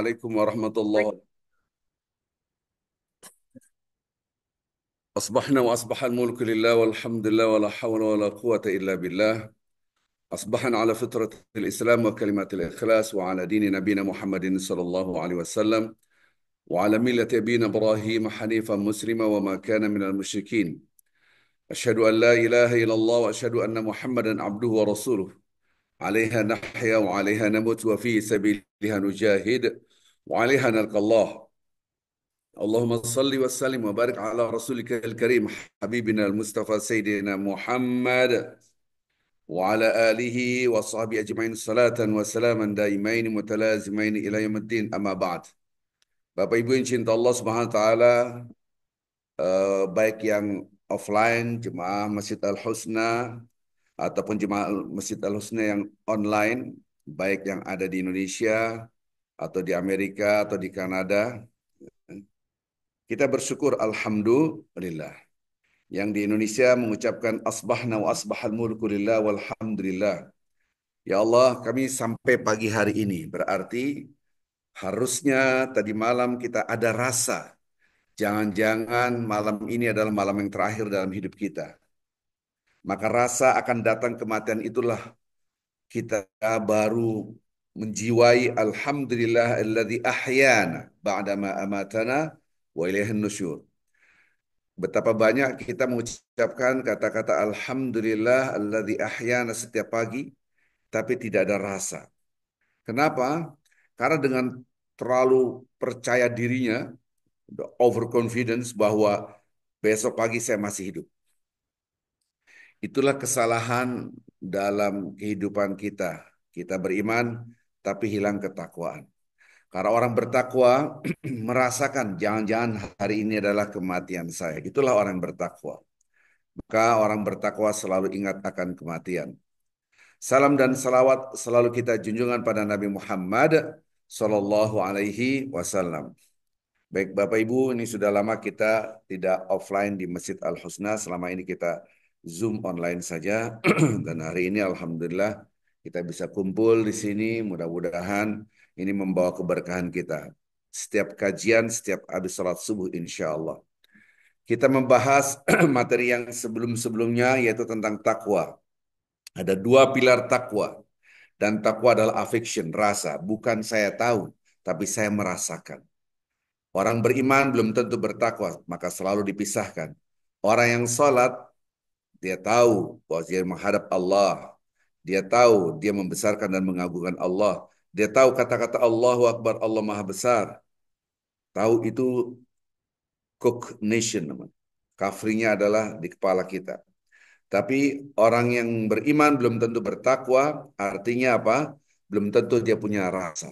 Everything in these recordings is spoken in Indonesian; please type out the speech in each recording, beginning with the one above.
Assalamualaikum warahmatullahi. Asbahna wa asbahal mulku lillah walhamdulillah wa la hawla wa la quwata illa billah. Asbahna ala fitratil Islam wa kalimatil ikhlas wa ala dini nabina Muhammadin sallallahu alaihi wasallam wa ala millati abina Ibrahim hanifan muslima wa ma kana minal musyrikin. Asyhadu an la ilaha illallah wa asyhadu anna Muhammadan abduhu wa rasuluh. Alaiha nahya wa alaiha namut wa fi sabiliha nujahid wa alaiha nalqallah. اللهم صل وسلم وبارك على رسولك الكريم حبيبنا المصطفى سيدنا محمد وعلى آله وصحبه أجمعين صلاة وسلاما دائمين متلازمين إلى يوم الدين أما بعد. Bapak Ibu yang cinta Allah Subhanahu wa taala, baik yang offline jemaah Masjid Al Husna ataupun jemaah Masjid Al Husna yang online, baik yang ada di Indonesia atau di Amerika atau di Kanada, kita bersyukur alhamdulillah. Yang di Indonesia mengucapkan asbahna wa asbahal mulku lillah walhamdulillah. Ya Allah, kami sampai pagi hari ini. Berarti harusnya tadi malam kita ada rasa. Jangan-jangan malam ini adalah malam yang terakhir dalam hidup kita. Maka rasa akan datang kematian itulah kita baru menjiwai alhamdulillah alladzi ahyana ba'dama amatana wa ilaihin nusyur. Betapa banyak kita mengucapkan kata-kata Alhamdulillah alladzi ahyana setiap pagi, tapi tidak ada rasa. Kenapa? Karena dengan terlalu percaya dirinya, overconfidence bahwa besok pagi saya masih hidup. Itulah kesalahan dalam kehidupan kita. Kita beriman, tapi hilang ketakwaan. Karena orang bertakwa merasakan jangan-jangan hari ini adalah kematian saya. Itulah orang bertakwa. Maka orang bertakwa selalu ingat akan kematian. Salam dan salawat selalu kita junjungan pada Nabi Muhammad Sallallahu Alaihi Wasallam. Baik Bapak Ibu, ini sudah lama kita tidak offline di Masjid Al Husna. Selama ini kita Zoom online saja. Dan hari ini Alhamdulillah kita bisa kumpul di sini. Mudah-mudahan ini membawa keberkahan kita. Setiap kajian, setiap habis salat subuh insya Allah. Kita membahas materi yang sebelum-sebelumnya yaitu tentang takwa. Ada dua pilar takwa. Dan takwa adalah affection, rasa. Bukan saya tahu, tapi saya merasakan. Orang beriman belum tentu bertakwa, maka selalu dipisahkan. Orang yang sholat, dia tahu bahwa dia menghadap Allah. Dia tahu dia membesarkan dan mengagungkan Allah. Dia tahu kata-kata Allahu Akbar, Allah Maha Besar. Tahu itu cognition, kafrinya adalah di kepala kita. Tapi orang yang beriman belum tentu bertakwa, artinya apa? Belum tentu dia punya rasa.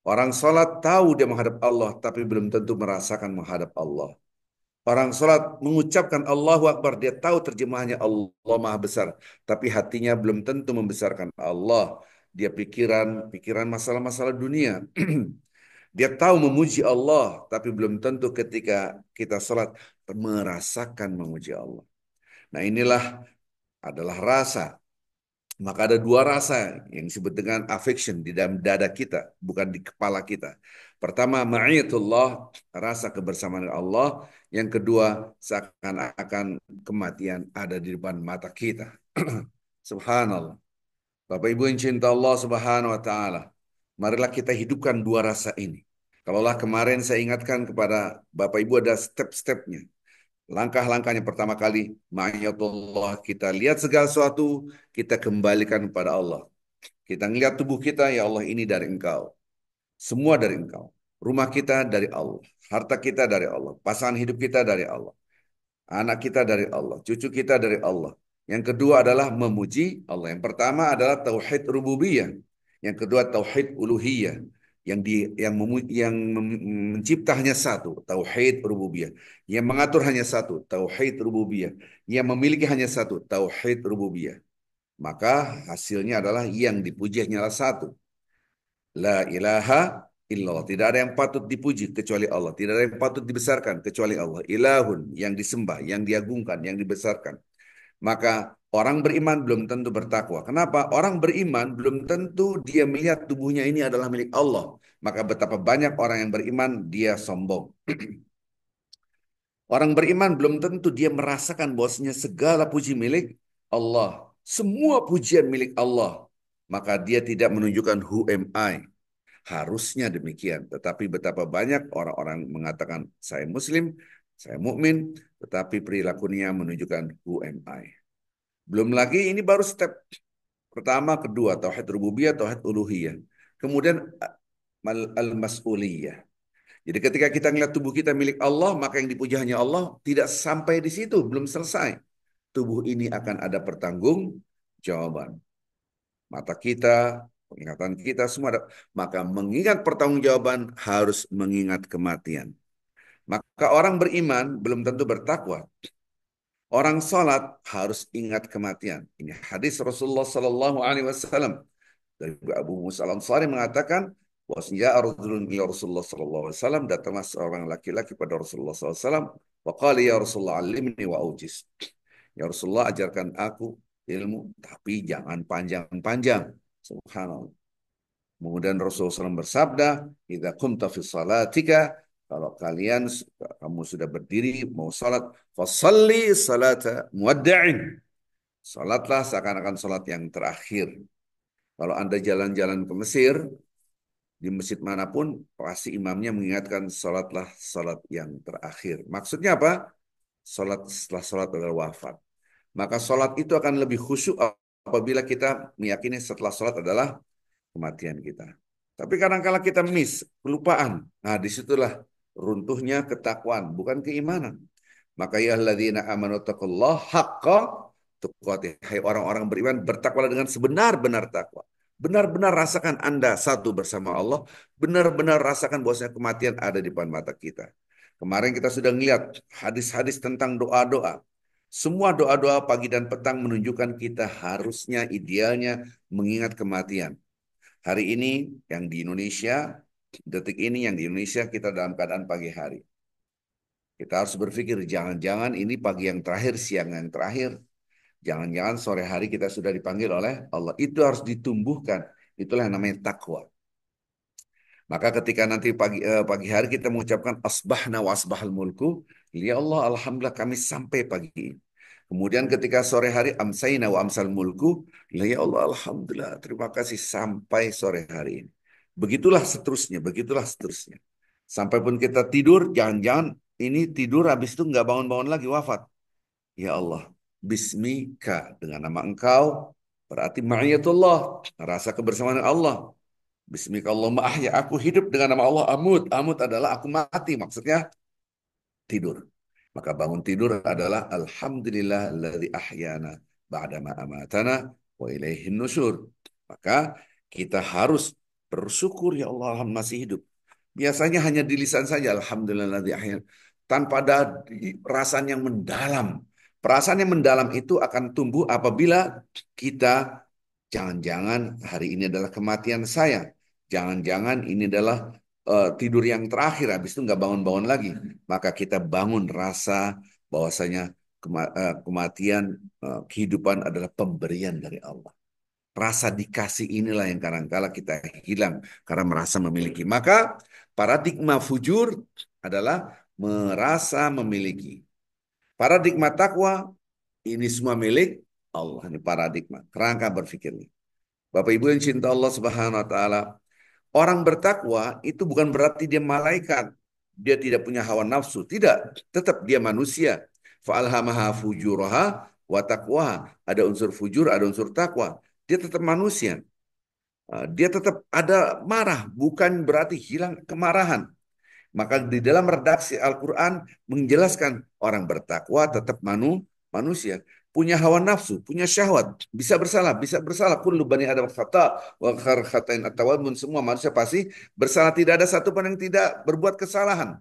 Orang sholat tahu dia menghadap Allah, tapi belum tentu merasakan menghadap Allah. Orang sholat mengucapkan Allahu Akbar, dia tahu terjemahannya Allah Maha Besar, tapi hatinya belum tentu membesarkan Allah. Dia pikiran masalah-masalah dunia. Dia tahu memuji Allah, tapi belum tentu ketika kita sholat merasakan memuji Allah. Nah inilah adalah rasa. Maka ada dua rasa yang disebut dengan affection di dalam dada kita, bukan di kepala kita. Pertama, ma'iyatullah, rasa kebersamaan Allah. Yang kedua, seakan-akan kematian ada di depan mata kita. Subhanallah. Bapak Ibu yang cinta Allah Subhanahu wa taala, marilah kita hidupkan dua rasa ini. Kalaulah kemarin saya ingatkan kepada Bapak Ibu ada step-stepnya. Langkah-langkahnya pertama kali, ma'iyatullah, kita lihat segala sesuatu, kita kembalikan kepada Allah. Kita ngelihat tubuh kita, ya Allah ini dari Engkau. Semua dari Engkau. Rumah kita dari Allah. Harta kita dari Allah. Pasangan hidup kita dari Allah. Anak kita dari Allah. Cucu kita dari Allah. Yang kedua adalah memuji Allah. Yang pertama adalah tauhid rububiyah. Yang kedua tauhid uluhiyah. Mencipta hanya satu, tauhid rububiyah. Yang mengatur hanya satu, tauhid rububiyah. Yang memiliki hanya satu, tauhid rububiyah. Maka hasilnya adalah yang dipuji hanyalah satu. La ilaha illallah. Tidak ada yang patut dipuji kecuali Allah. Tidak ada yang patut dibesarkan kecuali Allah. Ilahun, yang disembah, yang diagungkan, yang dibesarkan. Maka Orang beriman belum tentu bertakwa. Kenapa? Orang beriman belum tentu dia melihat tubuhnya ini adalah milik Allah. Maka betapa banyak orang yang beriman dia sombong. Orang beriman belum tentu dia merasakan bahwasanya segala puji milik Allah. Semua pujian milik Allah. Maka dia tidak menunjukkan who am I. Harusnya demikian. Tetapi betapa banyak orang-orang mengatakan saya Muslim, saya mukmin, tetapi perilakunya menunjukkan who am I. Belum lagi ini baru step pertama, kedua, tauhid rububiyah, tauhid uluhiyah. Kemudian al-mas'uliyah. Jadi ketika kita melihat tubuh kita milik Allah, maka yang dipuji hanya Allah, tidak sampai di situ, belum selesai. Tubuh ini akan ada pertanggung jawaban. Mata kita, penglihatan kita semua ada. Maka mengingat pertanggungjawaban harus mengingat kematian. Maka orang beriman belum tentu bertakwa. Orang salat harus ingat kematian. Ini hadis Rasulullah Sallallahu Alaihi Wasallam dari Abu Musa Al-Ansari mengatakan bahwasanya Rasulullah Rasulullah Sallallahu Alaihi Wasallam datanglah seorang laki-laki pada Rasulullah Sallallahu Alaihi Wasallam. Waqala ya Rasulullah alimni wa ujiz. Ya Rasulullah ajarkan aku ilmu tapi jangan panjang-panjang. Subhanallah. Kemudian Rasulullah SAW bersabda, "Idza qumta fi salatika", kalau kamu sudah berdiri mau salat, fasalli salata muwadda'in. Salatlah seakan-akan salat yang terakhir. Kalau Anda jalan-jalan ke Mesir, di masjid manapun, pasti imamnya mengingatkan salatlah salat yang terakhir. Maksudnya apa? Salat setelah salat adalah wafat. Maka salat itu akan lebih khusyuk apabila kita meyakini setelah salat adalah kematian kita. Tapi kadang-kala kita miss, kelupaan. Nah, disitulah runtuhnya ketakwaan, bukan keimanan. Maka ya alladzina amanu taqullaha haqqa tuqatih. Hai orang-orang beriman, bertakwalah dengan sebenar-benar takwa. Benar-benar rasakan Anda satu bersama Allah, benar-benar rasakan bahwasanya kematian ada di depan mata kita. Kemarin kita sudah melihat hadis-hadis tentang doa-doa. Semua doa-doa pagi dan petang menunjukkan kita harusnya idealnya mengingat kematian. Hari ini yang di Indonesia, detik ini yang di Indonesia kita dalam keadaan pagi hari. Kita harus berpikir jangan-jangan ini pagi yang terakhir, siang yang terakhir. Jangan-jangan sore hari kita sudah dipanggil oleh Allah. Itu harus ditumbuhkan. Itulah yang namanya takwa. Maka ketika nanti pagi hari kita mengucapkan asbahna wa asbahal mulku, ya Allah alhamdulillah kami sampai pagi ini. Kemudian ketika sore hari amsayna wa amsal mulku, ya Allah alhamdulillah terima kasih sampai sore hari ini. Begitulah seterusnya, begitulah seterusnya. Sampai pun kita tidur, jangan-jangan ini tidur habis itu nggak bangun-bangun lagi wafat. Ya Allah, Bismika dengan nama Engkau berarti ma'iyatullah, rasa kebersamaan Allah. Bismikallahumma ahya, aku hidup dengan nama Allah. Amut, amut adalah aku mati, maksudnya tidur. Maka bangun tidur adalah Alhamdulillah alladzi ahyana ba'dama amatana wa ilaihin nusyur. Maka kita harus bersyukur ya Allah masih hidup. Biasanya hanya di lisan saja Alhamdulillah alladzi ahyana tanpa ada perasaan yang mendalam. Perasaan yang mendalam itu akan tumbuh apabila kita jangan-jangan hari ini adalah kematian saya. Jangan-jangan ini adalah tidur yang terakhir, habis itu nggak bangun-bangun lagi. Maka kita bangun rasa bahwasanya kematian, kehidupan adalah pemberian dari Allah. Rasa dikasih inilah yang kadang-kala kita hilang karena merasa memiliki. Maka paradigma fujur adalah merasa memiliki. Paradigma takwa ini semua milik Allah. Ini paradigma, kerangka berpikirnya. Bapak Ibu yang cinta Allah Subhanahu wa taala, orang bertakwa itu bukan berarti dia malaikat. Dia tidak punya hawa nafsu, tidak, tetap dia manusia. Fa'alhamaha fujuraha wa taqwaha. Ada unsur fujur, ada unsur takwa. Dia tetap manusia. Dia tetap ada marah, bukan berarti hilang kemarahan. Maka di dalam redaksi Al-Quran menjelaskan orang bertakwa tetap manusia. Punya hawa nafsu, punya syahwat. Bisa bersalah, bisa bersalah. Kullu bani Adam khata, wa khar khatain at-tawadun. Semua manusia pasti bersalah. Tidak ada satu pun yang tidak berbuat kesalahan.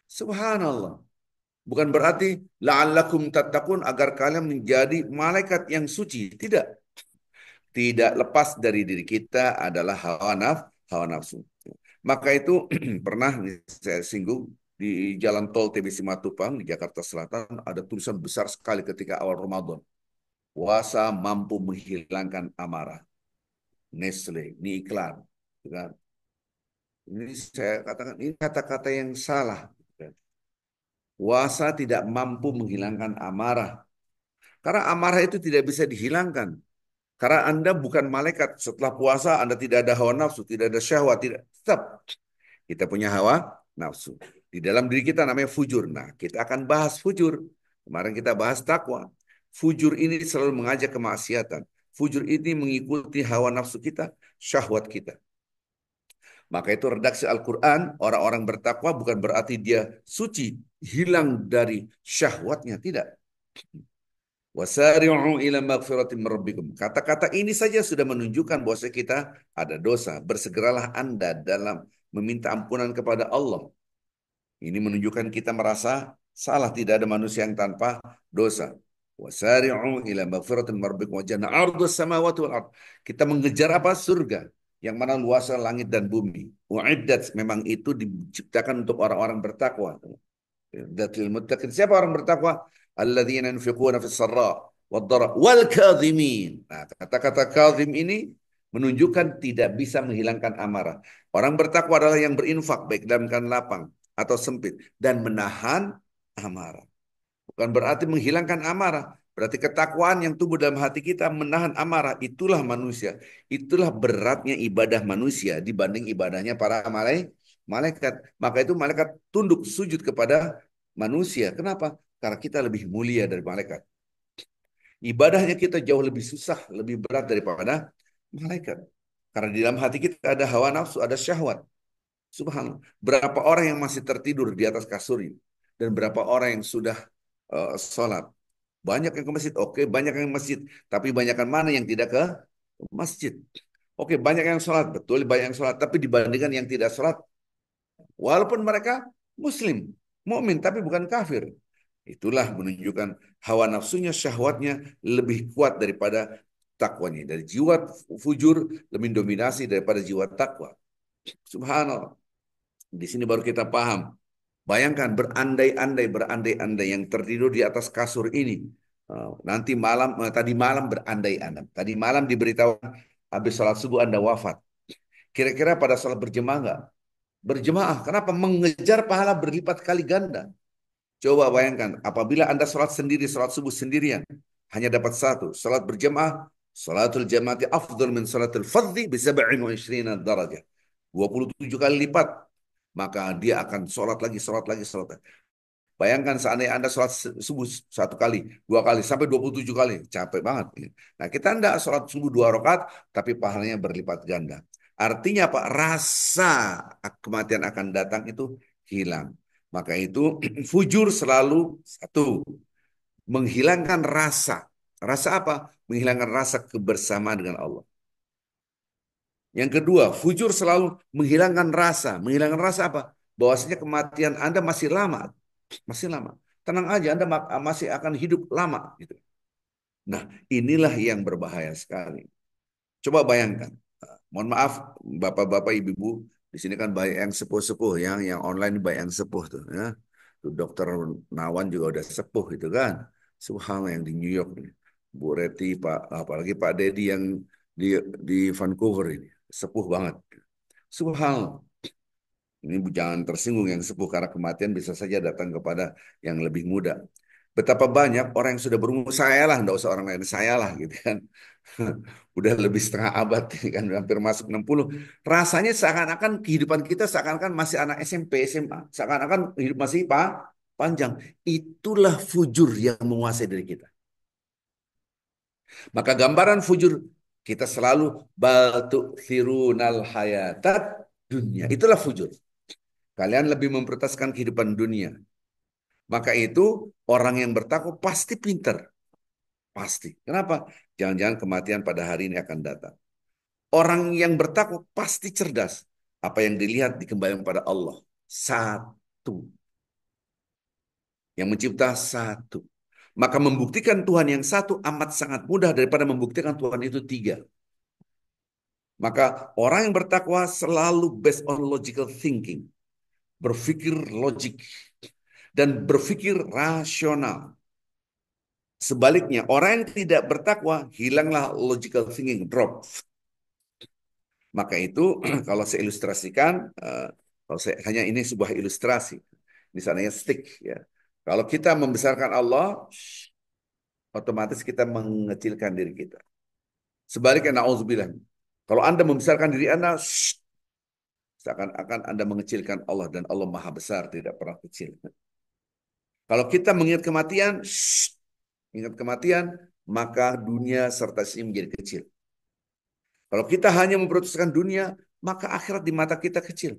Subhanallah. Bukan berarti la'allakum tattaqun agar kalian menjadi malaikat yang suci. Tidak. Tidak lepas dari diri kita adalah hawa nafsu. Maka itu pernah saya singgung di Jalan Tol TBC Matupang di Jakarta Selatan ada tulisan besar sekali ketika awal Ramadan. Puasa mampu menghilangkan amarah. Nestle, ini iklan. Gitu kan. Ini saya katakan, ini kata-kata yang salah. Gitu kan. Puasa tidak mampu menghilangkan amarah. Karena amarah itu tidak bisa dihilangkan. Karena Anda bukan malaikat. Setelah puasa Anda tidak ada hawa nafsu, tidak ada syahwat, tidak. Tetap kita punya hawa nafsu. Di dalam diri kita namanya fujur. Nah, kita akan bahas fujur. Kemarin kita bahas takwa. Fujur ini selalu mengajak kemaksiatan. Fujur ini mengikuti hawa nafsu kita, syahwat kita. Maka itu redaksi Al-Quran, orang-orang bertakwa bukan berarti dia suci, hilang dari syahwatnya. Tidak. Wasari'u ila magfiratin min rabbikum. Kata-kata ini saja sudah menunjukkan bahwa kita ada dosa. Bersegeralah Anda dalam meminta ampunan kepada Allah. Ini menunjukkan kita merasa salah, tidak ada manusia yang tanpa dosa. Wasari'u ila magfiratin min rabbikum wa jannah 'ardhus samawati wal ard. Kita mengejar apa? Surga yang mana luasnya langit dan bumi. Uiddat, memang itu diciptakan untuk orang-orang bertakwa. Datil muttaqin. Siapa orang bertakwa? Alladzina yunfiquna fis sarra wad dara wal kadhimin. Nah, kata-kata kadhim ini menunjukkan tidak bisa menghilangkan amarah. Orang bertakwa adalah yang berinfak baik dalam keadaan lapang atau sempit dan menahan amarah. Bukan berarti menghilangkan amarah. Berarti ketakwaan yang tumbuh dalam hati kita menahan amarah. Itulah manusia. Itulah beratnya ibadah manusia dibanding ibadahnya para malaikat. Maka itu malaikat tunduk sujud kepada manusia. Kenapa? Karena kita lebih mulia dari malaikat. Ibadahnya kita jauh lebih susah, lebih berat daripada malaikat. Karena di dalam hati kita ada hawa nafsu, ada syahwat. Subhanallah. Berapa orang yang masih tertidur di atas kasurnya? Dan berapa orang yang sudah sholat? Banyak yang ke masjid, oke, banyak yang ke masjid. Tapi banyakkan mana yang tidak ke masjid? Oke, banyak yang sholat, betul, banyak yang sholat. Tapi dibandingkan yang tidak sholat, walaupun mereka muslim, mukmin, tapi bukan kafir. Itulah menunjukkan hawa nafsunya, syahwatnya lebih kuat daripada takwanya. Dari jiwa fujur lebih dominasi daripada jiwa takwa. Subhanallah. Di sini baru kita paham. Bayangkan berandai-andai yang tertidur di atas kasur ini. Nanti malam, tadi malam berandai-andai. Tadi malam diberitahu habis sholat subuh Anda wafat. Kira-kira pada sholat berjemaah nggak? Berjemaah. Kenapa? Mengejar pahala berlipat kali ganda. Coba bayangkan, apabila Anda sholat sendiri, sholat subuh sendirian, hanya dapat satu. Sholat berjemaah, sholatul jamaati afdal min sholatul fardhi bi 27 darajah. 27 kali lipat. Maka dia akan sholat lagi, sholat lagi, sholat lagi. Bayangkan seandainya Anda sholat subuh satu kali, dua kali, sampai 27 kali. Capek banget. Nah, kita Anda sholat subuh dua rakaat, tapi pahalanya berlipat ganda. Artinya apa? Rasa kematian akan datang itu hilang. Maka itu fujur selalu satu, menghilangkan rasa. Rasa apa? Menghilangkan rasa kebersamaan dengan Allah. Yang kedua, fujur selalu menghilangkan rasa. Menghilangkan rasa apa? Bahwasanya kematian Anda masih lama. Masih lama. Tenang aja, Anda masih akan hidup lama. Gitu. Nah, inilah yang berbahaya sekali. Coba bayangkan. Mohon maaf, bapak-bapak, ibu-ibu, di sini kan banyak yang sepuh-sepuh, yang online banyak yang sepuh tuh. Ya. Tuh, Dokter Nawan juga udah sepuh gitu kan. Subhanallah yang di New York nih. Bu Reti, Pak, apalagi Pak Dedi yang di di Vancouver ini. Sepuh banget. Subhanallah. Ini jangan tersinggung yang sepuh karena kematian bisa saja datang kepada yang lebih muda. Betapa banyak orang yang sudah berumur, saya lah, enggak usah orang lain, saya lah gitu kan. Udah lebih setengah abad ini kan, hampir masuk 60. Rasanya seakan-akan kehidupan kita seakan-akan masih anak SMP, SMA. Seakan-akan hidup masih panjang. Itulah fujur yang menguasai diri kita. Maka gambaran fujur kita selalu batu firunal hayatat dunia. Itulah fujur. Kalian lebih memprioritaskan kehidupan dunia. Maka itu orang yang bertakwa pasti pinter. Pasti. Kenapa? Jangan-jangan kematian pada hari ini akan datang. Orang yang bertakwa pasti cerdas. Apa yang dilihat dikembalikan pada Allah. Satu. Yang mencipta satu. Maka membuktikan Tuhan yang satu amat sangat mudah daripada membuktikan Tuhan itu tiga. Maka orang yang bertakwa selalu based on logical thinking. Berpikir logik. Dan berpikir rasional. Sebaliknya, orang yang tidak bertakwa, hilanglah logical thinking, drop. Maka itu kalau saya ilustrasikan, kalau saya, hanya ini sebuah ilustrasi, misalnya stick ya. Kalau kita membesarkan Allah, otomatis kita mengecilkan diri kita. Sebaliknya, na'udzubillah. Kalau Anda membesarkan diri Anda, seakan-akan Anda mengecilkan Allah dan Allah Maha Besar, tidak pernah kecil. Kalau kita mengingat kematian, ingat kematian, maka dunia serta sini menjadi kecil. Kalau kita hanya memprioritaskan dunia, maka akhirat di mata kita kecil.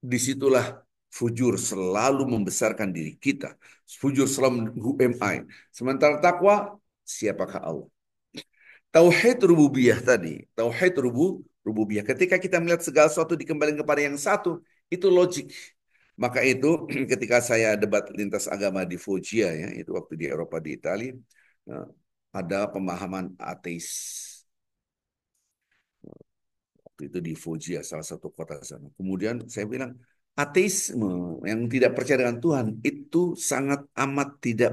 Disitulah fujur selalu membesarkan diri kita. Fujur selalu, who am I? Sementara takwa, siapakah Allah? Tauhid rububiyah tadi, tauhid rububiyah. Ketika kita melihat segala sesuatu dikembalikan kepada yang satu, itu logik. Maka itu ketika saya debat lintas agama di Foggia ya, itu waktu di Eropa di Italia, eh, ada pemahaman ateis. Waktu itu di Foggia, salah satu kota sana. Kemudian saya bilang, ateisme yang tidak percaya dengan Tuhan itu sangat amat tidak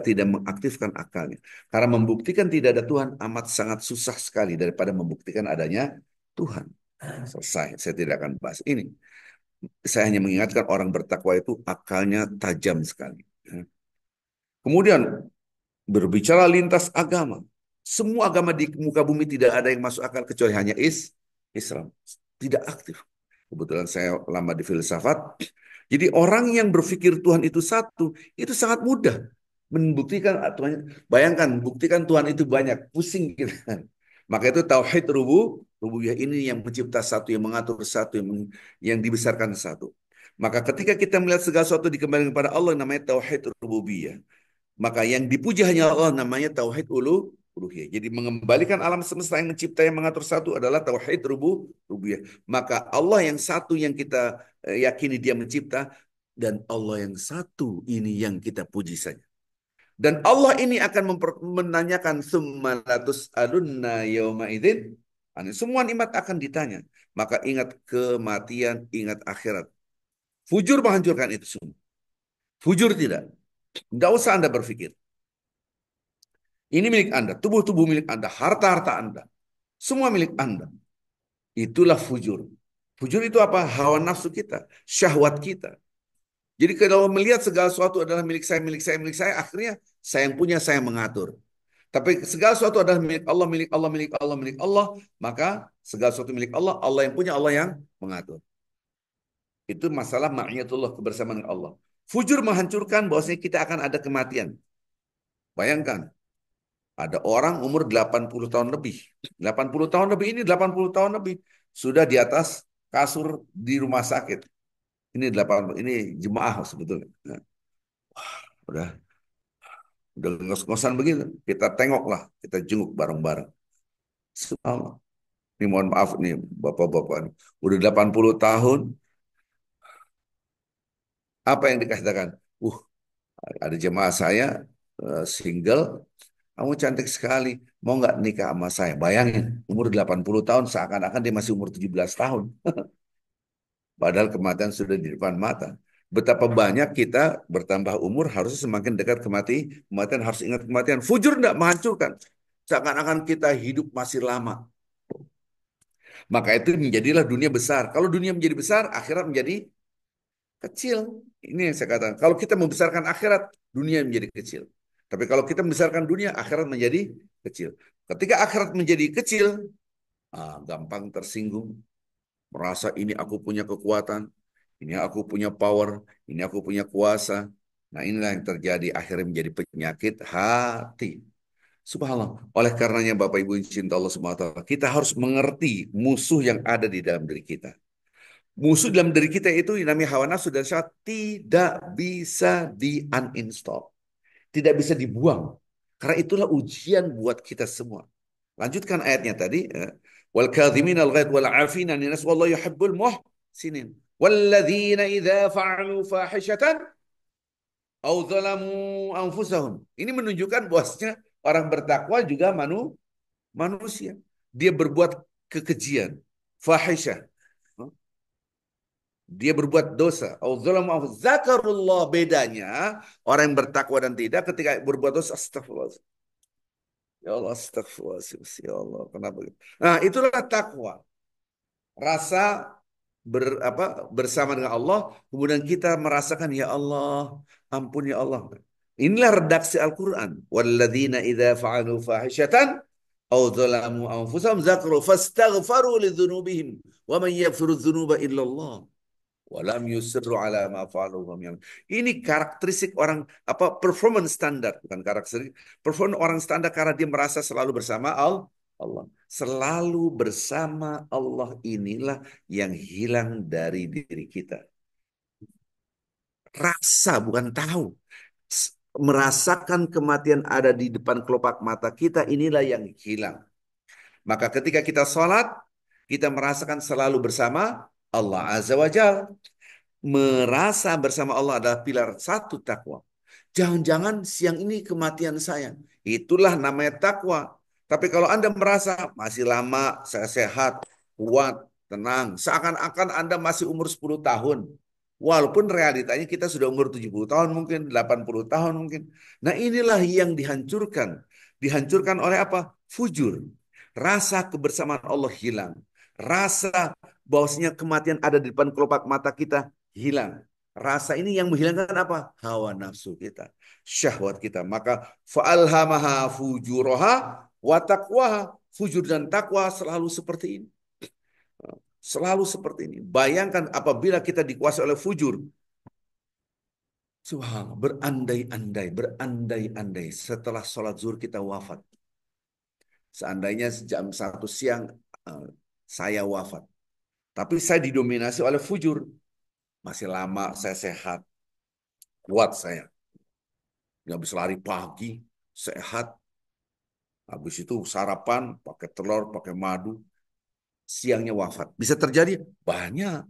tidak mengaktifkan akalnya. Karena membuktikan tidak ada Tuhan amat sangat susah sekali daripada membuktikan adanya Tuhan. Selesai, saya tidak akan bahas ini. Saya hanya mengingatkan orang bertakwa itu akalnya tajam sekali. Kemudian berbicara lintas agama. Semua agama di muka bumi tidak ada yang masuk akal kecuali hanya Islam. Tidak aktif. Kebetulan saya lama di filsafat. Jadi orang yang berpikir Tuhan itu satu, itu sangat mudah. Membuktikan Tuhan. Bayangkan, buktikan Tuhan itu banyak. Pusing kita. Maka itu tauhid rububiyah ini yang mencipta satu, yang mengatur satu, yang dibesarkan satu. Maka ketika kita melihat segala sesuatu dikembalikan kepada Allah, namanya tauhid rububiyah. Maka yang dipuji hanya Allah, namanya tauhid uluhiyah. Jadi mengembalikan alam semesta yang mencipta, yang mengatur satu adalah tauhid rububiyah. Maka Allah yang satu yang kita yakini dia mencipta, dan Allah yang satu ini yang kita puji saja. Dan Allah ini akan menanyakan summalatus alunna yauma idzin. Semua nikmat akan ditanya. Maka ingat kematian, ingat akhirat. Fujur menghancurkan itu semua. Fujur tidak. Tidak usah Anda berpikir. Ini milik Anda, tubuh-tubuh milik Anda, harta-harta Anda. Semua milik Anda. Itulah fujur. Fujur itu apa? Hawa nafsu kita, syahwat kita. Jadi kalau melihat segala sesuatu adalah milik saya, milik saya, milik saya, akhirnya saya yang punya, saya yang mengatur. Tapi segala sesuatu adalah milik Allah, milik Allah, milik Allah, milik Allah, maka segala sesuatu milik Allah, Allah yang punya, Allah yang mengatur. Itu masalah ma'iyatullah, kebersamaan dengan Allah. Fujur menghancurkan bahwasanya kita akan ada kematian. Bayangkan, ada orang umur 80 tahun lebih. 80 tahun lebih ini 80 tahun lebih sudah di atas kasur di rumah sakit. Ini 8 ini jemaah sebetulnya. Nah, udah udah ngos-ngosan begitu. Kita tengoklah, kita jenguk bareng-bareng. Subhanallah. Ini mohon maaf nih Bapak-bapak. Udah 80 tahun, apa yang dikatakan? Uh, ada jemaah saya single, kamu cantik sekali. Mau nggak nikah sama saya? Bayangin, umur 80 tahun seakan-akan dia masih umur 17 tahun. Padahal kematian sudah di depan mata. Betapa banyak kita bertambah umur harusnya semakin dekat kematian harus ingat kematian. Fujur tidak menghancurkan. Seakan-akan kita hidup masih lama. Maka itu menjadilah dunia besar. Kalau dunia menjadi besar, akhirat menjadi kecil. Ini yang saya katakan. Kalau kita membesarkan akhirat, dunia menjadi kecil. Tapi kalau kita membesarkan dunia, akhirat menjadi kecil. Ketika akhirat menjadi kecil, gampang tersinggung. Merasa ini aku punya kekuatan, ini aku punya power, ini aku punya kuasa. Nah inilah yang terjadi akhirnya menjadi penyakit hati. Subhanallah. Oleh karenanya Bapak Ibu yang cinta Allah SWT, kita harus mengerti musuh yang ada di dalam diri kita. Musuh dalam diri kita itu yang namanya hawa nafsu dan syahwat tidak bisa di-uninstall. Tidak bisa dibuang. Karena itulah ujian buat kita semua. Lanjutkan ayatnya tadi. Wal kadhimin al ghaid wal afina anin nas wallahu yuhibbul muhsinin. Walladzina idza fa'alu fahishatan au dzalamu anfusahum. Ini menunjukkan bahwasanya orang bertakwa juga manusia. Dia berbuat kekejian, fahisyah. Dia berbuat dosa. Au dzalama zakarullah, bedanya orang yang bertakwa dan tidak ketika berbuat dosa astagfirullah. Ya Allah astagfirullah. Ya Allah, kenapa gitu? Nah, itulah takwa. Rasa bersama dengan Allah, kemudian kita merasakan ya Allah, ampun ya Allah. Inilah redaksi Al-Quran. Walladzina idza fa'alu fahishatan aw dzalamu anfusahum dzakaru fastaghfaru lidzunubihim wa man yaghfiru dzunuba illallah. Walam yusirru ala ma fa'alu wa hum Ini karakteristik orang performance standar, bukan karakteristik. Performance orang standar karena dia merasa selalu bersama Allah. Selalu bersama Allah inilah yang hilang dari diri kita. Rasa bukan tahu. Merasakan kematian ada di depan kelopak mata kita inilah yang hilang. Maka ketika kita sholat, kita merasakan selalu bersama Allah Azza wa Jalla. Merasa bersama Allah adalah pilar satu takwa. Jangan-jangan siang ini kematian saya. Itulah namanya takwa. Tapi kalau Anda merasa masih lama, saya sehat, kuat, tenang. Seakan-akan Anda masih umur 10 tahun. Walaupun realitanya kita sudah umur 70 tahun mungkin, 80 tahun mungkin. Nah inilah yang dihancurkan. Dihancurkan oleh apa? Fujur. Rasa kebersamaan Allah hilang. Rasa bahwasanya kematian ada di depan kelopak mata kita hilang. Rasa ini yang menghilangkan apa? Hawa nafsu kita, syahwat kita. Maka fa'alhamaha fujuraha wa taqwaha. Fujur dan takwa selalu seperti ini. Selalu seperti ini. Bayangkan apabila kita dikuasai oleh fujur. Subhanallah, berandai-andai, berandai-andai. Setelah sholat zuhur kita wafat. Seandainya jam 1 siang saya wafat. Tapi saya didominasi oleh fujur. Masih lama, saya sehat, kuat saya. Nggak bisa lari pagi, sehat. Habis itu sarapan, pakai telur, pakai madu. Siangnya wafat. Bisa terjadi? Banyak.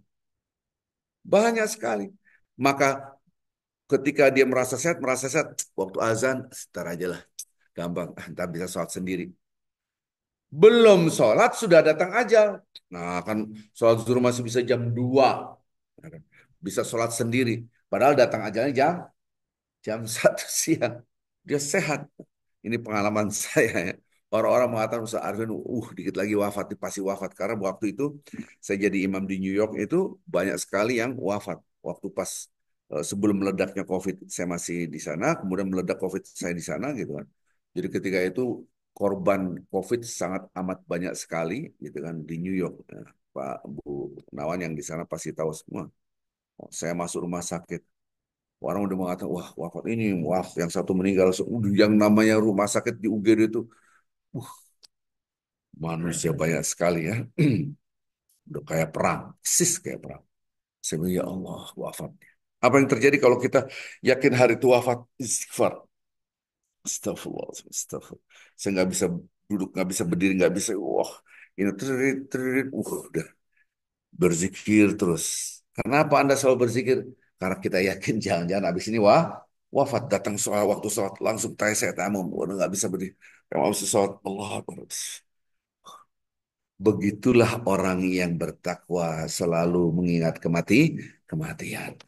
Banyak sekali. Maka ketika dia merasa sehat, waktu azan, setar aja lah. Gampang, ntar bisa sholat sendiri. Belum sholat, sudah datang ajal. Nah, kan sholat zuhur masih bisa jam 2. Bisa sholat sendiri. Padahal datang ajalnya jam 1 siang. Dia sehat. Ini pengalaman saya ya. Orang-orang mengatakan Ustaz Arvin, dikit lagi wafat, pasti wafat. Karena waktu itu saya jadi imam di New York itu banyak sekali yang wafat. Waktu pas sebelum meledaknya COVID, saya masih di sana. Kemudian meledak COVID, saya di sana gitu kan. Jadi ketika itu korban COVID sangat amat banyak sekali gitu kan di New York. Nah, Pak Bu Nawan yang di sana pasti tahu semua. Saya masuk rumah sakit. Orang udah mengatakan, wah wafat ini, wah yang satu meninggal, yang namanya rumah sakit di UGD itu, uh, manusia banyak sekali ya, udah kayak perang, sis kayak perang. Saya bilang, ya Allah, wafat. Apa yang terjadi kalau kita yakin hari itu wafat? Istighfar. Astagfirullah, astagfirullah. Saya nggak bisa duduk, nggak bisa berdiri, nggak bisa, wah, ini terit, terit, udah berzikir terus. Kenapa Anda selalu berzikir? Karena kita yakin jangan-jangan habis ini wafat datang soal waktu sholat langsung saya tamam udah nggak bisa berdiri. Kalau habis sholat Allah Akbar. Begitulah orang yang bertakwa selalu mengingat kematian.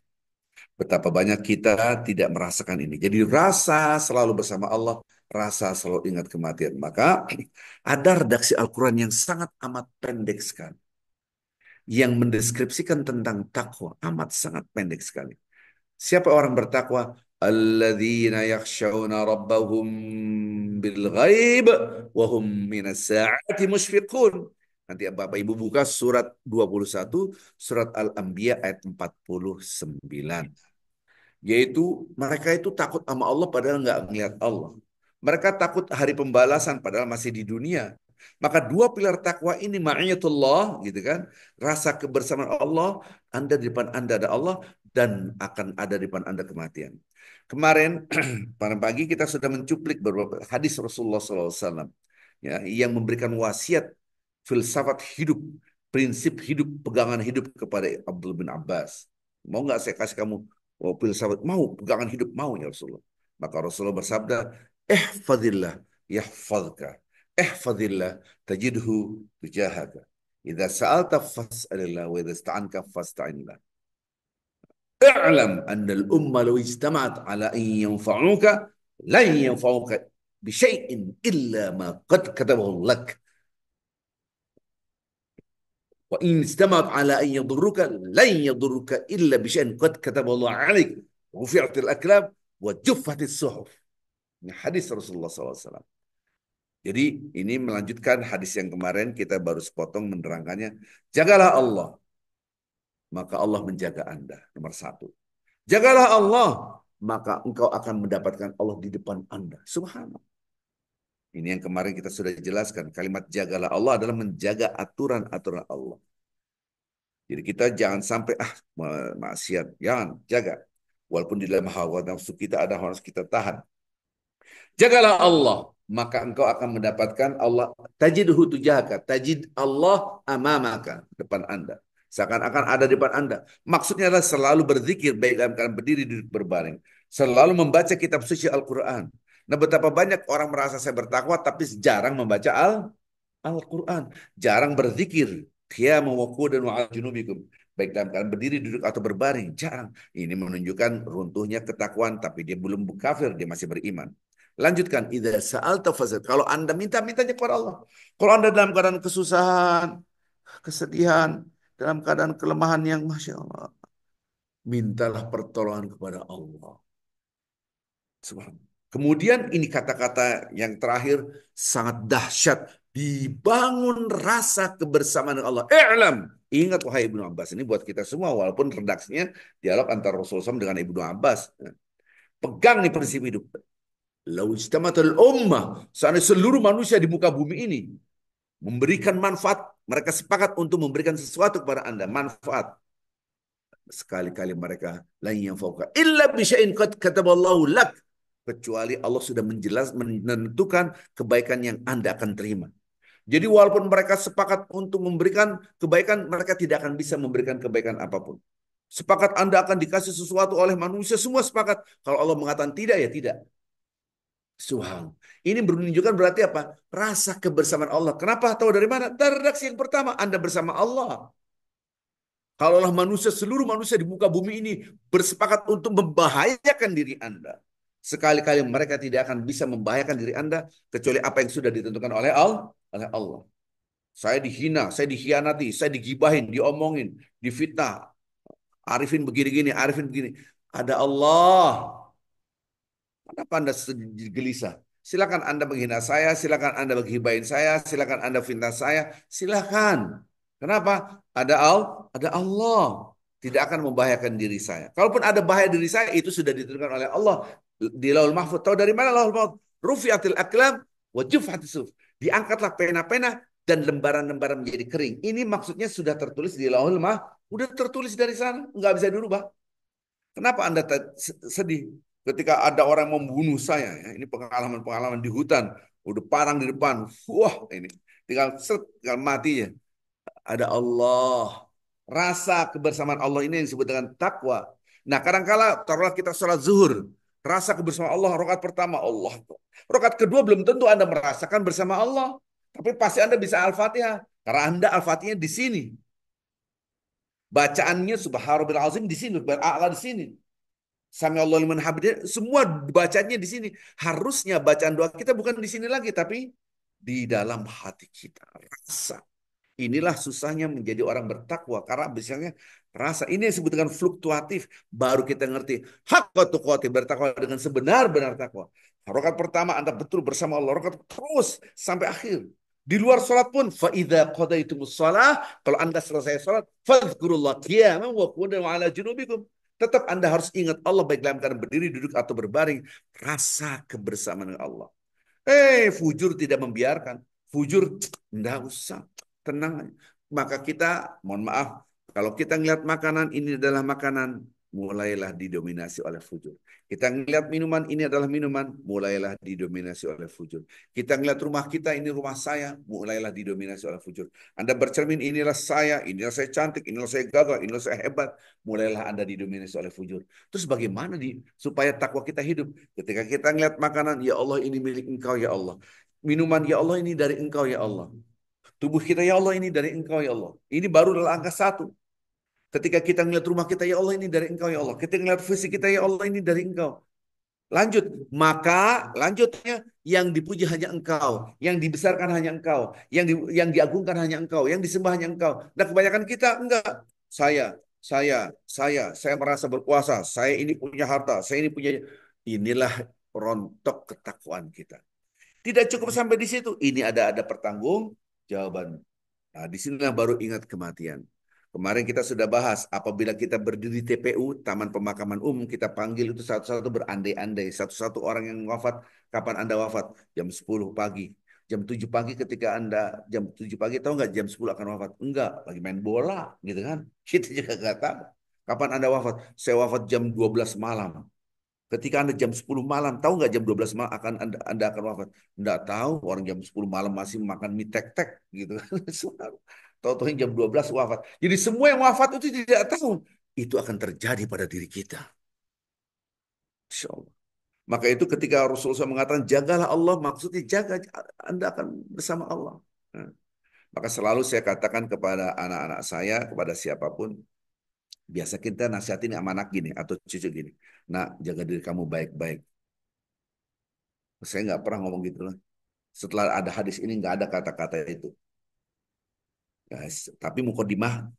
Betapa banyak kita tidak merasakan ini. Jadi rasa selalu bersama Allah, rasa selalu ingat kematian. Maka ada redaksi Al-Quran yang sangat amat pendek sekali yang mendeskripsikan tentang takwa amat sangat pendek sekali. Siapa orang bertakwa? Alladzina yakhshawna rabbahum bil ghaib wa hum minas sa'ati musyfiqun. Nanti Bapak Ibu buka surat 21, surat Al-Anbiya ayat 49. Yaitu mereka itu takut sama Allah padahal nggak melihat Allah. Mereka takut hari pembalasan padahal masih di dunia. Maka dua pilar takwa ini ma'iyatullah gitu kan. Rasa kebersamaan Allah, Anda di depan Anda ada Allah dan akan ada di depan Anda kematian. Kemarin pada pagi kita sudah mencuplik beberapa hadis Rasulullah SAW ya, yang memberikan wasiat filsafat hidup, prinsip hidup, pegangan hidup kepada Abdullah bin Abbas. Mau nggak saya kasih kamu filsafat? Mau, pegangan hidup mau ya Rasulullah. Maka Rasulullah bersabda, ihfadillah yahfadka. Ihfadillah tajidhu tujahaka. Idza sa'alta fas'alillah wa idza ista'anka fasta'inillah. i'lam anna al-umma law ijtama'at ala an yanfa'uka lan yanfa'uka bi syai'in illa ma qad katabahu lak wa in ijtama'at ala an yadurruka lan yadurruka illa bi syai'in qad katabahu Allah 'alaik rufi'at al-aqlam wa juffat as-suhuf. Ini hadis Rasulullah SAW. Jadi ini melanjutkan hadis yang kemarin kita baru sepotong menerangkannya. Jagalah Allah, maka Allah menjaga Anda. Nomor satu. Jagalah Allah, maka engkau akan mendapatkan Allah di depan Anda. Subhanallah. Ini yang kemarin kita sudah jelaskan. Kalimat jagalah Allah adalah menjaga aturan-aturan Allah. Jadi kita jangan sampai maksiat. Jangan, jaga. Walaupun di dalam hawa nafsu kita ada harus kita tahan. Jagalah Allah, maka engkau akan mendapatkan Allah. Tajidhu tujahaka, tajid Allah amamaka, depan Anda. Seakan-akan ada di depan Anda. Maksudnya adalah selalu berzikir, baik dalam keadaan berdiri, duduk, berbaring. Selalu membaca kitab suci Al-Quran. Nah, betapa banyak orang merasa saya bertakwa, tapi jarang membaca Al-Quran. Jarang berzikir. Qiyamu wa qu'udan wa 'ala junubikum. Baik dalam keadaan berdiri, duduk, atau berbaring. Jarang. Ini menunjukkan runtuhnya ketakwaan, tapi dia belum kafir, dia masih beriman. Lanjutkan. Idza sa'alta fas'al. Kalau Anda minta, mintanya kepada Allah. Kalau Anda dalam keadaan kesusahan, kesedihan, dalam keadaan kelemahan yang Masya Allah, mintalah pertolongan kepada Allah. Subhanallah. Kemudian ini kata-kata yang terakhir sangat dahsyat. Dibangun rasa kebersamaan dengan Allah. I'lam. Ingat wahai Ibnu Abbas. Ini buat kita semua. Walaupun redaksinya dialog antara Rasulullah SAW dengan Ibnu Abbas. Pegang nih prinsip hidup. Lau ijtamatul ummah. Seandainya seluruh manusia di muka bumi ini memberikan manfaat. Mereka sepakat untuk memberikan sesuatu kepada Anda. Manfaat. Sekali-kali mereka lain yang fauqa illa bisya'in qad kataballahu lak, kecuali Allah sudah menentukan kebaikan yang Anda akan terima. Jadi walaupun mereka sepakat untuk memberikan kebaikan, mereka tidak akan bisa memberikan kebaikan apapun. Sepakat Anda akan dikasih sesuatu oleh manusia, semua sepakat. Kalau Allah mengatakan tidak, ya tidak. Subhan. Ini menunjukkan berarti apa? Rasa kebersamaan Allah. Kenapa? Tahu dari mana? Dari redaksi yang pertama, Anda bersama Allah. Kalaulah manusia, seluruh manusia di muka bumi ini bersepakat untuk membahayakan diri Anda. Sekali-kali mereka tidak akan bisa membahayakan diri Anda kecuali apa yang sudah ditentukan oleh Allah. Saya dihina, saya dikhianati, saya digibahin, diomongin, difitnah. Arifin begini-gini, Arifin begini. Ada Allah. Kenapa Anda gelisah? Silakan Anda menghina saya, silakan Anda menghibahin saya, silakan Anda fitnah saya, silakan. Kenapa? Ada Allah. Tidak akan membahayakan diri saya. Kalaupun ada bahaya diri saya, itu sudah ditentukan oleh Allah di Lauhul Mahfuz. Tahu dari mana Lauhul Mahfuz? Rufi'atil aqlam wa juffatis suf. Diangkatlah pena-pena dan lembaran-lembaran menjadi kering. Ini maksudnya sudah tertulis di Lauhul Mahfuz. Sudah tertulis dari sana, nggak bisa dirubah. Kenapa Anda sedih ketika ada orang membunuh saya? Ya, ini pengalaman-pengalaman di hutan, udah parang di depan. Wah, ini tinggal mati ya. Ada Allah. Rasa kebersamaan Allah ini yang disebut dengan takwa. Nah, kadang-kala taruhlah kita sholat zuhur. Rasa kebersamaan Allah, rakaat pertama Allah. Rakaat kedua belum tentu Anda merasakan bersama Allah. Tapi pasti Anda bisa Al-Fatihah. Karena Anda Al-Fatihah di sini. Bacaannya Subhanallah azim di sini, ber'a'la di sini. Sami Allah liman hamidah, semua bacanya di sini. Harusnya bacaan doa kita bukan di sini lagi, tapi di dalam hati kita. Rasa. Inilah susahnya menjadi orang bertakwa. Karena biasanya rasa. Ini yang disebut dengan fluktuatif. Baru kita ngerti. Haqqa tuqati, bertakwa dengan sebenar-benar takwa. Rakaat pertama Anda betul bersama Allah. Rakaat terus sampai akhir. Di luar sholat pun. Fa'idha qadaitumus shalah. Kalau Anda selesai sholat. Fadhkurullah qiyaman wa qu'udan wa 'ala junubikum. Tetap Anda harus ingat Allah baik dalam keadaan berdiri, duduk, atau berbaring. Rasa kebersamaan dengan Allah. Fujur tidak membiarkan. Fujur, enggak usah. Tenang. Maka kita, mohon maaf, kalau kita ngelihat makanan ini adalah makanan, mulailah didominasi oleh fujur. Kita ngelihat minuman ini adalah minuman, mulailah didominasi oleh fujur. Kita ngelihat rumah kita, ini rumah saya, mulailah didominasi oleh fujur. Anda bercermin, inilah saya cantik, inilah saya gagah, inilah saya hebat. Mulailah Anda didominasi oleh fujur. Terus bagaimana supaya takwa kita hidup? Ketika kita ngelihat makanan, ya Allah ini milik Engkau ya Allah. Minuman, ya Allah ini dari Engkau ya Allah. Tubuh kita, ya Allah ini dari Engkau ya Allah. Ini baru adalah angka 1. Ketika kita melihat rumah kita, ya Allah ini dari Engkau ya Allah. Ketika melihat fisik kita, ya Allah ini dari Engkau. Lanjut, maka lanjutnya yang dipuji hanya Engkau, yang dibesarkan hanya Engkau, yang diagungkan hanya Engkau, yang disembah hanya Engkau. Nah, kebanyakan kita enggak. Saya, saya merasa berkuasa. Saya ini punya harta, saya ini punya. Inilah rontok ketakwaan kita. Tidak cukup sampai di situ. Ini ada pertanggung jawaban. Nah, di sinilah baru ingat kematian. Kemarin kita sudah bahas, apabila kita berdiri di TPU, Taman Pemakaman Umum, kita panggil itu satu-satu berandai-andai. Satu-satu orang yang wafat, kapan Anda wafat? Jam 10 pagi. Jam 7 pagi ketika Anda, jam 7 pagi, tahu nggak jam 10 akan wafat? Enggak, lagi main bola, gitu kan. Kita juga nggak tahu. Kapan Anda wafat? Saya wafat jam 12 malam. Ketika Anda jam 10 malam, tahu nggak jam 12 malam anda akan wafat? Nggak tahu, orang jam 10 malam masih makan mie tek-tek gitu. Tahu-tahu jam 12 wafat. Jadi semua yang wafat itu tidak tahu. Itu akan terjadi pada diri kita. Insya Allah. Maka itu ketika Rasulullah SAW mengatakan, jagalah Allah, maksudnya jaga, Anda akan bersama Allah. Nah, maka selalu saya katakan kepada anak-anak saya, kepada siapapun, biasa kita nasihatin sama anak gini, atau cucu gini. Nah, jaga diri kamu baik-baik. Saya nggak pernah ngomong gitu lah. Setelah ada hadis ini nggak ada kata-kata itu. Ya, tapi mukodimah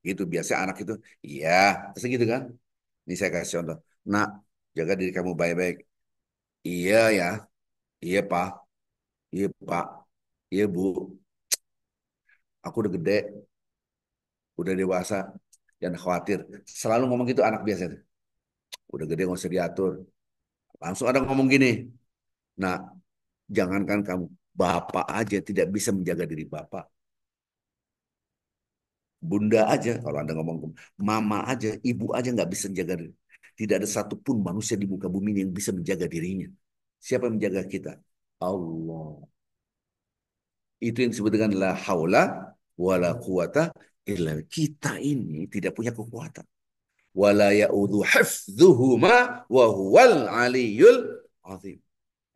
gitu. Biasa anak itu, iya, pasti gitu kan. Ini saya kasih contoh. Nak, jaga diri kamu baik-baik. Iya ya, iya Pak, iya Pak, iya Bu. Aku udah gede, udah dewasa, jangan khawatir. Selalu ngomong gitu anak biasa. Udah gede nggak usah diatur. Langsung ada ngomong gini. Nah, jangankan kamu, bapak aja tidak bisa menjaga diri bapak. Bunda aja, kalau Anda ngomong mama aja, ibu aja nggak bisa menjaga diri. Tidak ada satupun manusia di muka bumi ini yang bisa menjaga dirinya. Siapa yang menjaga kita? Allah. Itu yang disebut dengan la haula wala quwata illa kita ini tidak punya kekuatan. Wala ya'udhu hifdhuhuma wa huwal aliyul azim.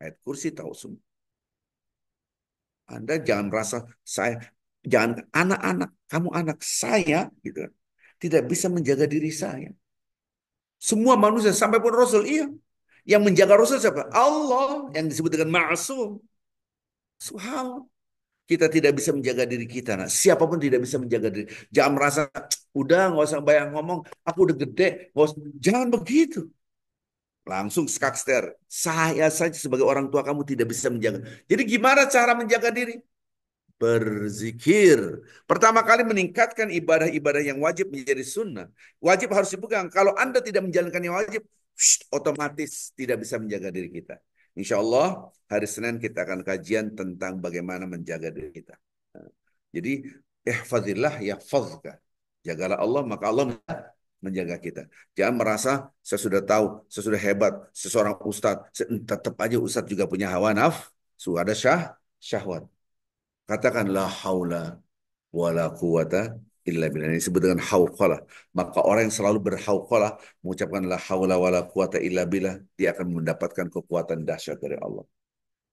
Ayat kursi tahu semua. Anda jangan merasa saya, jangan anak-anak, kamu anak saya gitu kan. Tidak bisa menjaga diri saya. Semua manusia sampai pun Rasul, iya. Yang menjaga Rasul siapa? Allah yang disebut dengan ma'asum. Subhanallah. Kita tidak bisa menjaga diri kita. Nah, siapapun tidak bisa menjaga diri. Jangan merasa, udah nggak usah bayang ngomong, aku udah gede. Jangan begitu. Langsung skakster. Saya saja sebagai orang tua kamu tidak bisa menjaga. Jadi gimana cara menjaga diri? Berzikir. Pertama kali meningkatkan ibadah-ibadah yang wajib menjadi sunnah. Wajib harus dipegang. Kalau Anda tidak menjalankan yang wajib, otomatis tidak bisa menjaga diri kita. Insya Allah hari Senin kita akan kajian tentang bagaimana menjaga diri kita. Jadi, ihfazillah yahfazka. Jagalah Allah, maka Allah menjaga kita. Jangan merasa saya sudah tahu, saya sudah hebat, seseorang ustadz. Tetap aja ustadz juga punya hawa nafsu, ada syahwat. Katakan la haula wala quwata illa billah. Ini disebut dengan hauqalah. Maka orang yang selalu berhauqalah mengucapkan la haula wala quwata illa billah, dia akan mendapatkan kekuatan dahsyat dari Allah.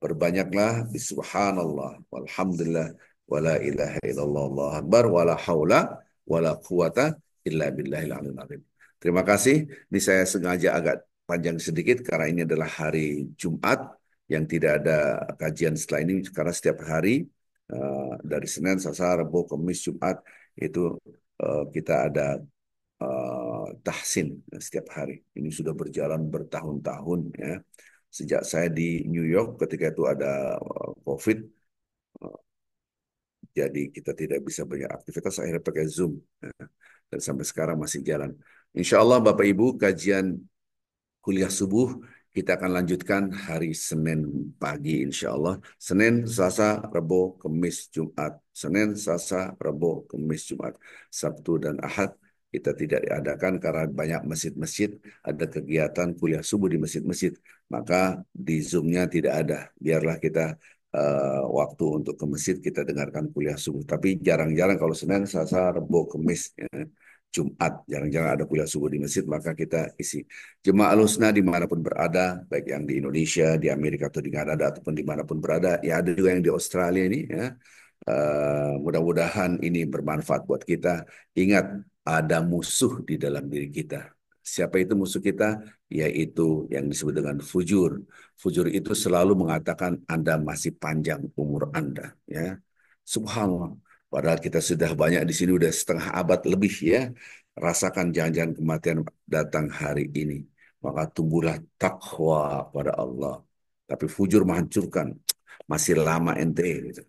Perbanyaklah di subhanallah walhamdulillah wala ilaha illallah Allah akbar wala haula wala quwata illa billahil aliyil azim. Terima kasih. Ini saya sengaja agak panjang sedikit karena ini adalah hari Jumat yang tidak ada kajian setelah ini karena setiap hari dari Senin, Selasa, Rabu, Kamis, Jumat itu kita ada tahsin setiap hari. Ini sudah berjalan bertahun-tahun ya. Sejak saya di New York ketika itu ada COVID, uh, jadi kita tidak bisa banyak aktivitas, akhirnya pakai Zoom. Ya. Dan sampai sekarang masih jalan. Insya Allah Bapak Ibu kajian kuliah subuh kita akan lanjutkan hari Senin pagi insya Allah. Senin, Selasa, Rabu, Kamis, Jumat. Senin, Selasa, Rabu, Kamis, Jumat. Sabtu dan Ahad kita tidak diadakan karena banyak masjid-masjid ada kegiatan kuliah subuh di masjid-masjid. Maka di Zoom-nya tidak ada. Biarlah kita waktu untuk ke masjid kita dengarkan kuliah subuh. Tapi jarang-jarang kalau Senin, Selasa, Rabu, Kamis. Ya. Jumat, jarang-jarang ada kuliah subuh di masjid, maka kita isi. Jemaah Al-Husna dimanapun berada, baik yang di Indonesia, di Amerika atau di Kanada, ataupun dimanapun berada, ya ada juga yang di Australia ini, ya. Mudah-mudahan ini bermanfaat buat kita. Ingat, ada musuh di dalam diri kita. Siapa itu musuh kita? Yaitu yang disebut dengan fujur. Fujur itu selalu mengatakan Anda masih panjang umur Anda. Ya, Subhanallah. Padahal kita sudah banyak di sini, udah setengah abad lebih ya. Rasakan jangan-jangan kematian datang hari ini. Maka tumbuhlah takwa pada Allah. Tapi fujur menghancurkan. Masih lama ente. Gitu.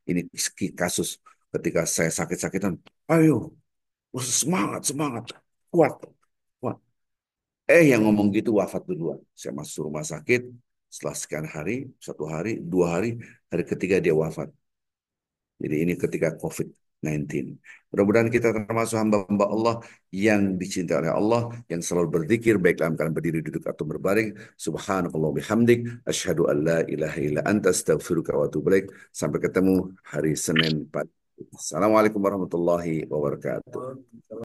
Ini kasus ketika saya sakit-sakitan. Ayo, semangat, semangat. Kuat, kuat. Yang ngomong gitu wafat duluan. Saya masuk rumah sakit. Setelah sekian hari, 1 hari, 2 hari, hari ketiga dia wafat. Jadi ini ketika COVID-19. Mudah-mudahan kita termasuk hamba-hamba Allah yang dicintai oleh Allah, yang selalu berzikir baik dalam keadaan berdiri, duduk atau berbaring. Subhanakallah bihamdik, asyhadu an la ilaha illa anta astaghfiruka wa atubu ilaik. Sampai ketemu hari Senin pagi. Assalamualaikum warahmatullahi wabarakatuh.